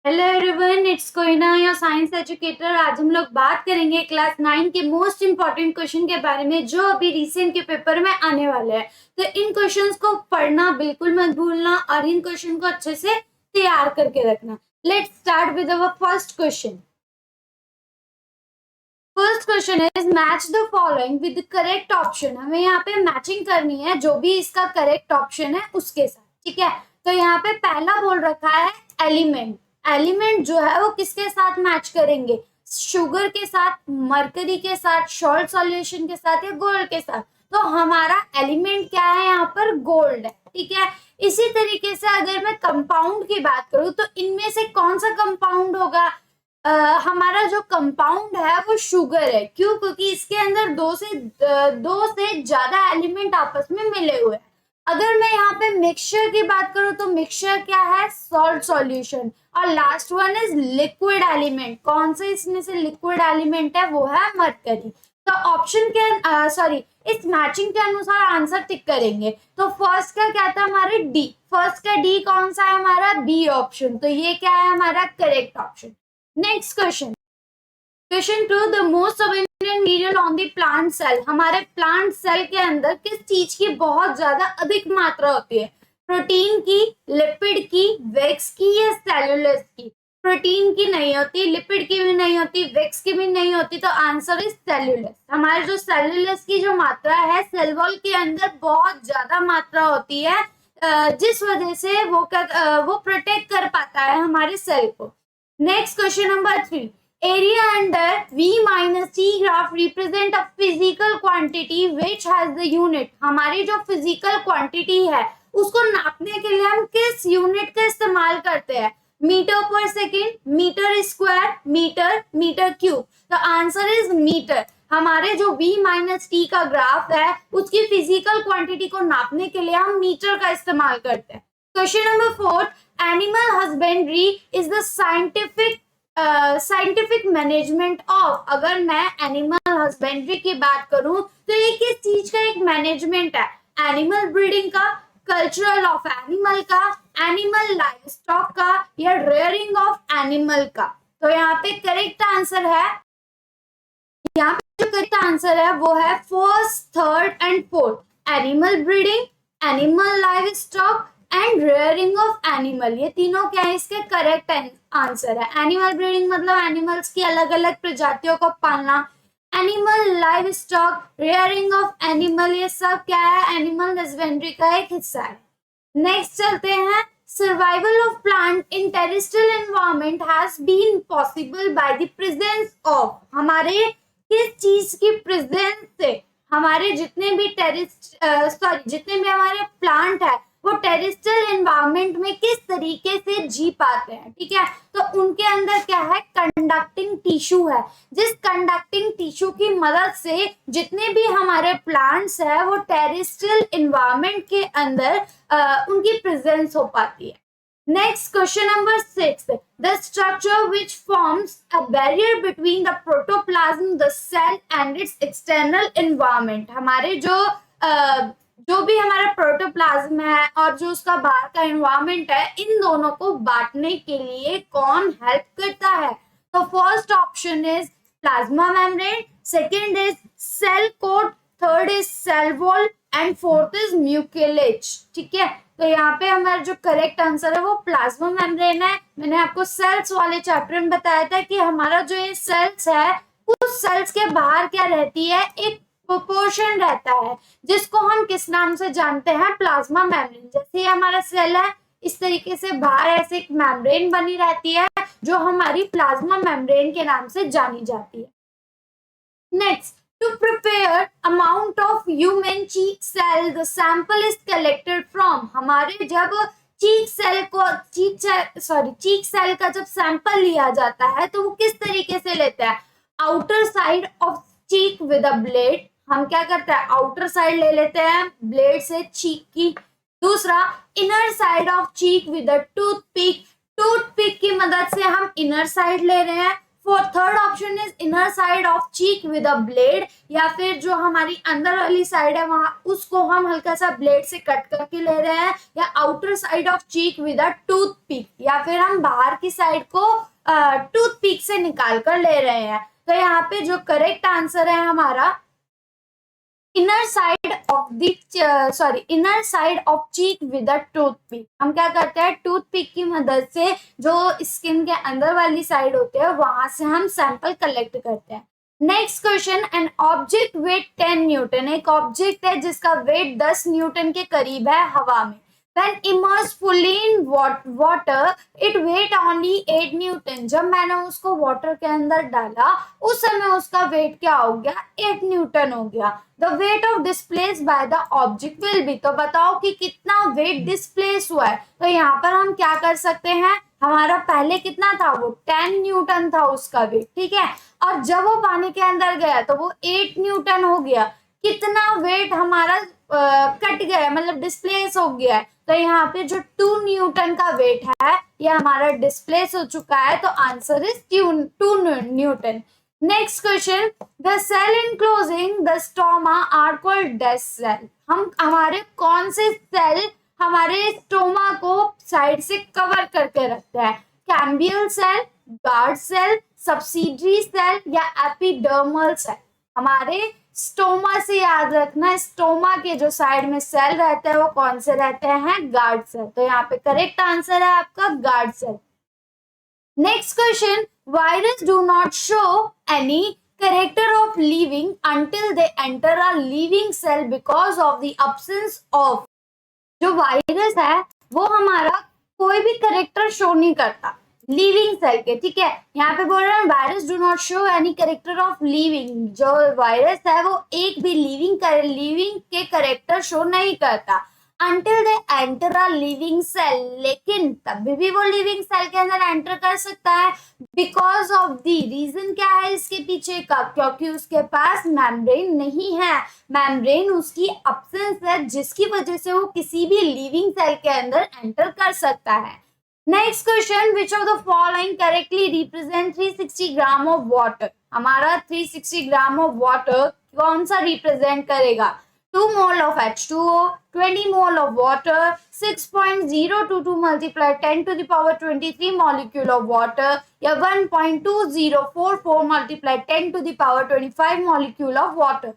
Hello everyone, it's Koyna your science educator. आज हम लोग बात करेंगे क्लास 9 के मोस्ट इंपॉर्टेंट क्वेश्चन के बारे में जो अभी रिसेंट के पेपर में आने वाले हैं। तो इन क्वेश्चंस को पढ़ना बिल्कुल मत भूलना और इन क्वेश्चन को अच्छे से तैयार करके रखना। Let's start with our first question. First question is match the following with the correct option. हमें यहाँ पे मैचिंग करनी है जो भी इसका करेक्ट ऑप्शन है उसके साथ, ठीक है। तो यहाँ पे पहला बोल रखा है एलिमेंट। एलिमेंट जो है वो किसके साथ मैच करेंगे? शुगर के साथ, मरकरी के साथ, सॉल्ट सॉल्यूशन के साथ या गोल्ड के साथ। तो हमारा एलिमेंट क्या है यहाँ पर? गोल्ड है, ठीक है। इसी तरीके से अगर मैं कंपाउंड की बात करूं तो इनमें से कौन सा कंपाउंड होगा? हमारा जो कंपाउंड है वो शुगर है। क्यों? क्योंकि इसके अंदर दो से ज्यादा एलिमेंट आपस में मिले हुए हैं। अगर मैं यहाँ पे मिक्सचर की बात करूं तो मिक्सचर क्या है? Salt solution. और last one is liquid element. कौन सा इसमें से लिक्विड एलिमेंट है? वो है मरकरी। तो ऑप्शन के सॉरी इस मैचिंग के अनुसार आंसर टिक करेंगे। तो फर्स्ट का क्या था? हमारे डी। फर्स्ट का डी कौन सा है? हमारा बी ऑप्शन। तो ये क्या है? हमारा correct option. Next question, question 2, the most abundant material on the plant cell. हमारे प्लांट सेल के अंदर किस चीज की बहुत ज्यादा अधिक मात्रा होती है? प्रोटीन की, लिपिड की, वैक्स की या सेलुलोज की? प्रोटीन की नहीं होती, लिपिड की भी नहीं होती, वैक्स की भी नहीं होती। तो आंसर इज सेलुलोज। हमारे जो सेलुलोज की जो मात्रा है सेल वॉल के अंदर बहुत ज्यादा मात्रा होती है, जिस वजह से वो प्रोटेक्ट कर पाता है हमारे सेल को। Next question number 3. Area under V minus T graph represent a physical quantity which has the unit. हमारी जो physical quantity है उसको नापने के लिए हम किस यूनिट का इस्तेमाल करते हैं? Metre per second, metre square, metre cube. तो आंसर इज मीटर। हमारे जो V माइनस टी का ग्राफ है उसकी फिजिकल क्वांटिटी को नापने के लिए हम मीटर का इस्तेमाल करते हैं। Question number 4, animal husbandry is the scientific management of. अगर मैं एनिमल हस्बेंड्री की बात करूं तो ये किस चीज का एक मैनेजमेंट है? एनिमल ब्रीडिंग का, कल्चरल ऑफ एनिमल का, एनिमल लाइफ स्टॉक का या रेयरिंग ऑफ एनिमल का? तो यहाँ पे करेक्ट आंसर है, यहाँ पे जो करेक्ट आंसर है वो है first, third and fourth. Animal breeding, animal life stock and rearing of animal, ये तीनों क्या है? इसके करेक्ट आंसर है। एनिमल ब्रीडिंग मतलब एनिमल्स की अलग अलग प्रजातियों को पालना, animal live stock, rearing of animal, ये सब क्या है? एनिमल हस्बेंड्री का एक हिस्सा है। नेक्स्ट चलते हैं, survival of plant in terrestrial environment has been possible by the presence of. हमारे किस चीज की प्रेजेंस से हमारे जितने भी हमारे प्लांट है वो टेरेस्ट्रियल एनवायरनमेंट में किस तरीके से जी पाते हैं, ठीक है। तो उनके अंदर क्या है? कंडक्टिंग टिश्यू है। जिस कंडक्टिंग टिश्यू की मदद से जितने भी हमारे प्लांट्स है वो टेरेस्ट्रियल एनवायरनमेंट के अंदर उनकी प्रेजेंस हो पाती है। Next, question number 6. The structure which forms a barrier between the protoplasm, the cell and its external environment. हमारे जो भी हमारा प्रोटोप्लाज्म है और जो उसका बाहर का एनवायरनमेंट है, इन दोनों को बांटने के लिए कौन हेल्प करता है? तो first option is plasma membrane, second is cell coat, third is cell wall and fourth is mucilage, ठीक है। तो यहाँ पे हमारा जो करेक्ट आंसर है वो प्लाज्मा मेम्ब्रेन है। मैंने आपको सेल्स वाले चैप्टर में बताया था कि हमारा जो ये सेल्स है उस सेल्स के बाहर क्या रहती है? एक प्रोपोर्शन रहता है जिसको हम किस नाम से जानते हैं? Plasma membrane. जैसे ये हमारा सेल है इस तरीके से बाहर ऐसे एक मेम्ब्रेन बनी रहती है जो हमारी प्लाज्मा मेम्ब्रेन के नाम से जानी जाती है। Next, to prepare amount of human cheek cell the sample is collected from। हमारे जब चीक सेल का जब सैंपल लिया जाता है तो वो किस तरीके से लेता है? Outer side of cheek with a blade. हम क्या करते हैं? आउटर साइड ले लेते हैं ब्लेड से चीक की। दूसरा, inner side of cheek with a toothpick. Toothpick की मदद से हम इनर साइड ले रहे हैं। Third option is inner side of cheek with a blade, या फिर जो हमारी अंदर वाली साइड है वहां उसको हम हल्का सा ब्लेड से कट करके ले रहे हैं, या outer side of cheek with a toothpick, या फिर हम बाहर की साइड को टूथ पिक से निकाल कर ले रहे हैं। तो यहाँ पे जो करेक्ट आंसर है हमारा inner side of inner side of cheek with a toothpick. हम क्या करते हैं, टूथ पिक की मदद से जो स्किन के अंदर वाली साइड होते हैं वहां से हम सैंपल कलेक्ट करते हैं। Next question, an object wait 10 Newton, एक ऑब्जेक्ट है जिसका वेट 10 न्यूटन के करीब है हवा में। When immersed fully in water, it weight only 8 Newton. जब मैंने उसको वाटर के अंदर डाला उस समय उसका वेट क्या हो गया, 8 न्यूटन हो गया। The weight of displace by the object will be, तो बताओ कि कितना वेट डिस्प्लेस हुआ है। तो यहाँ पर हम क्या कर सकते हैं, हमारा पहले कितना था, वो 10 न्यूटन था उसका वेट, ठीक है, और जब वो पानी के अंदर गया तो वो 8 न्यूटन हो गया। कितना वेट हमारा कट गया, मतलब डिस्प्लेस हो गया है। तो यहाँ पे जो 2 न्यूटन का वेट है ये हमारा डिस्प्लेस हो चुका है, तो answer is 2 newton. Next question, the cell enclosing the stoma are called dash cell. हम हमारे कौन से सेल हमारे स्टोमा को साइड से कवर करके रखते हैं, cambial cell, guard cell, subsidiary cell या एपिडर्मल सेल। हमारे स्टोमा से याद रखना, स्टोमा के जो साइड में सेल रहते हैं वो कौन से रहते हैं, गार्ड सेल। तो यहाँ पे करेक्ट आंसर है आपका guard cell. Next question, virus do not show any character of living until they enter a living cell because of the absence of. जो वायरस है वो हमारा कोई भी कैरेक्टर शो नहीं करता लिविंग सेल के, ठीक है। यहाँ पे बोल रहे हैं virus do not show any character of living, जो वायरस है वो एक भी लिविंग के कैरेक्टर शो नहीं करता until they enter a living cell, लेकिन तभी भी वो लिविंग सेल के अंदर एंटर कर सकता है बिकॉज ऑफ दी। रीजन क्या है इसके पीछे का, क्योंकि उसके पास मेम्ब्रेन नहीं है, मेम्ब्रेन उसकी एब्सेंस है जिसकी वजह से वो किसी भी लिविंग सेल के अंदर एंटर कर सकता है। Next question, which of the following correctly represent 360 gram of water. हमारा 360 ग्राम ऑफ वाटर कौन सा रिप्रेजेंट करेगा, 2 mole of H2O, 20 mole of water, 6.022 multiply 10 to the power 23 molecule of water, या 1.2044 multiply 10 to the power 25 molecule of water.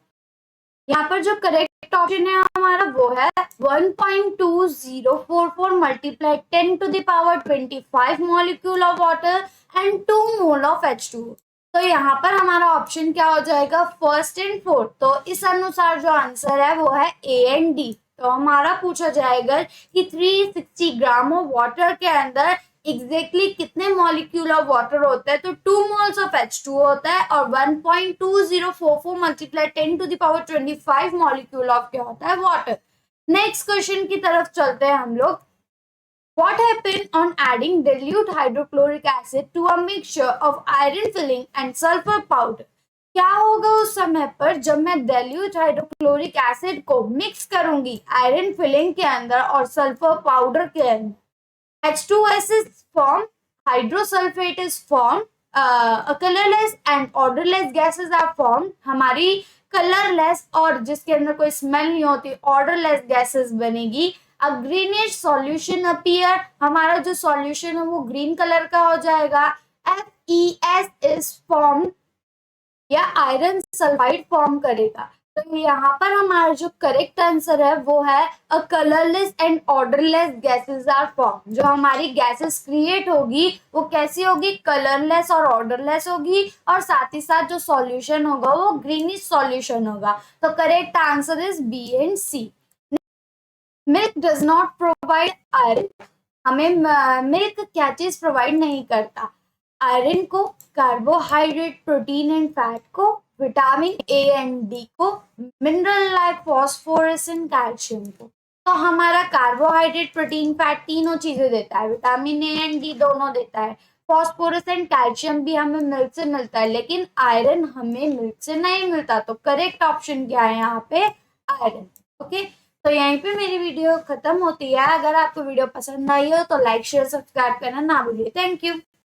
यहाँ पर जो correct option है हमारा वो है 1.2044 multiply 10 to the power 25 molecule of water and 2 mole of H2O। तो यहाँ पर हमारा ऑप्शन क्या हो जाएगा, फर्स्ट एंड फोर्थ। तो इस अनुसार जो आंसर है वो है ए एंड डी। तो हमारा पूछा जाएगा कि 360 ग्राम ऑफ वाटर के अंदर एग्जैक्टली कितने मॉलिक्यूल ऑफ वाटर होता है, तो 2 मोल्स ऑफ H2O होता है और 1.2044 multiply 10 to the power 25 molecule of क्या होता है, वाटर। नेक्स्ट क्वेश्चन की तरफ चलते हैं हम लोग। What happened on adding dilute hydrochloric acid to a mixture of iron filling and sulfur powder? क्या होगा उस समय पर जब मैं dilute hydrochloric acid को मिक्स करूंगी आयरन फिलिंग के अंदर और सल्फर पाउडर के अंदर। H2S is formed, hydrosulfate is formed, colorless and odorless gases are formed। हमारी कलरलेस और जिसके अंदर कोई स्मेल नहीं होती ऑर्डरलेस गैसेस बनेगी। अ ग्रीनिश सॉल्यूशन अपीयर, हमारा जो सॉल्यूशन है वो ग्रीन कलर का हो जाएगा। FeS इज फॉर्म या आयरन सल्फाइड फॉर्म करेगा। तो यहाँ पर हमारा जो करेक्ट आंसर है वो है a colourless and odourless gases are form. जो हमारी गैसेस क्रिएट होगी वो कैसी होगी, कलरलेस और ऑर्डरलेस होगी, और साथ ही साथ जो सॉल्यूशन होगा वो ग्रीनिश सॉल्यूशन होगा। तो correct answer is B and C. Milk does not provide iron, हमें मिल्क क्या चीज प्रोवाइड नहीं करता, आयरन को, कार्बोहाइड्रेट, प्रोटीन एंड फैट को, विटामिन ए एंड डी को, mineral like phosphorus and calcium को। तो हमारा कार्बोहाइड्रेट, प्रोटीन, फैट तीनों चीजें देता है, विटामिन ए एंड डी दोनों देता है, फॉस्फोरस एंड कैल्शियम भी हमें मिल्क से मिलता है, लेकिन आयरन हमें मिल्क से नहीं मिलता। तो करेक्ट ऑप्शन क्या है यहाँ पे, आयरन। ओके, तो यहीं पे मेरी वीडियो खत्म होती है। अगर आपको वीडियो पसंद आई हो तो लाइक शेयर सब्सक्राइब करना ना भूलिए। Thank you.